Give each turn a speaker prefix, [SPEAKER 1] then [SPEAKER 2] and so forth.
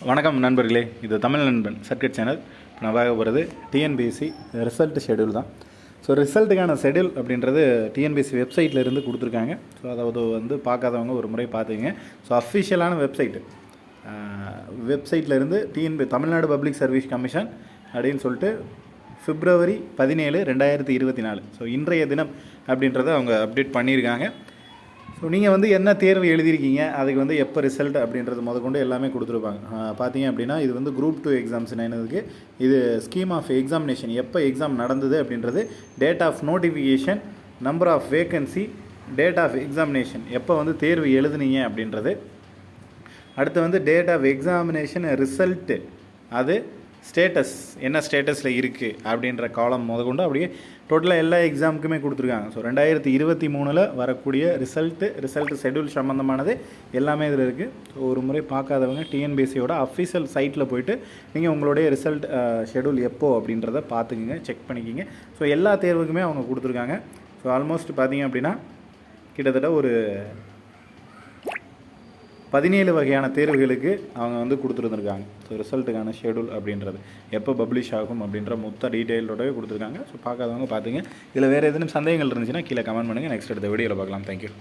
[SPEAKER 1] வணக்கம் நண்பர்களே, இது தமிழ் நண்பன் சர்க்கிட் சேனல். இப்போ நான் பார்க்க போகிறது டிஎன்பிஎஸ்சி ரிசல்ட் ஷெடியூல் தான். ஸோ ரிசல்ட்டுக்கான ஷெடியூல் அப்படின்றது டிஎன்பிஎஸ்சி வெப்சைட்டில் இருந்து கொடுத்துருக்காங்க. ஸோ அதாவது பார்க்காதவங்க ஒரு முறை பார்த்துங்க. ஸோ அஃபிஷியலான வெப்சைட்டில் இருந்து தமிழ்நாடு பப்ளிக் சர்வீஸ் கமிஷன் அப்படின்னு சொல்லிட்டு February 17, 2024 ஸோ இன்றைய தினம் அப்படின்றத அவங்க அப்டேட் பண்ணியிருக்காங்க. ஸோ நீங்கள் என்ன தேர்வு எழுதியிருக்கீங்க, அதுக்கு எப்போ ரிசல்ட் அப்படின்றது முதற்கொண்டு எல்லாமே கொடுத்துருப்பாங்க. பார்த்தீங்க அப்படின்னா இது குரூப் 2 எக்ஸாம்ஸ் என்னதுக்கு, இது ஸ்கீம் ஆஃப் எக்ஸாமினேஷன், எப்போ எக்ஸாம் நடந்தது அப்படின்றது, date of notification, number of vacancy, date of examination, எப்போ தேர்வு எழுதுனீங்க அப்படின்றது. அடுத்து டேட் ஆஃப் எக்ஸாமினேஷன் ரிசல்ட்டு, அது ஸ்டேட்டஸ் என்ன ஸ்டேட்டஸில் இருக்குது அப்படின்ற காலம் முதற்கொண்டு அப்படியே டோட்டலாக எல்லா எக்ஸாமுக்குமே கொடுத்துருக்காங்க. ஸோ 2023 வரக்கூடிய ரிசல்ட் ஷெடியூல் சம்மந்தமானது எல்லாமே இதில் இருக்குது. ஸோ ஒரு முறை பார்க்காதவங்க டிஎன்பிஎஸ்சியோட அஃபிஷியல் சைட்டில் போய்ட்டு நீங்கள் உங்களுடைய ரிசல்ட் ஷெடியூல் எப்போ அப்படின்றத பார்த்துக்குங்க, செக் பண்ணிக்கிங்க. ஸோ எல்லா தேர்வுக்குமே அவங்க கொடுத்துருக்காங்க. ஸோ ஆல்மோஸ்ட் பார்த்தீங்க அப்படின்னா கிட்டத்தட்ட ஒரு 17 வகையான தேர்வுகளுக்கு அவங்க கொடுத்துருந்துருக்காங்க. ஸோ ரிசல்ட்டுக்கான ஷெடியூல் அப்படின்றது எப்போ பப்ளிஷ் ஆகும் அப்படின்ற மொத்த டீட்டெயிலோடவே கொடுத்துருக்காங்க. ஸோ பார்க்காதவங்க பார்த்துங்க. இதில் வேறு எதுவும் சந்தேகங்கள் இருந்துச்சுன்னா கீழே கமெண்ட் பண்ணுங்கள். நெக்ஸ்ட் அடுத்த வீடியோவில் பார்க்கலாம். தேங்க்யூ.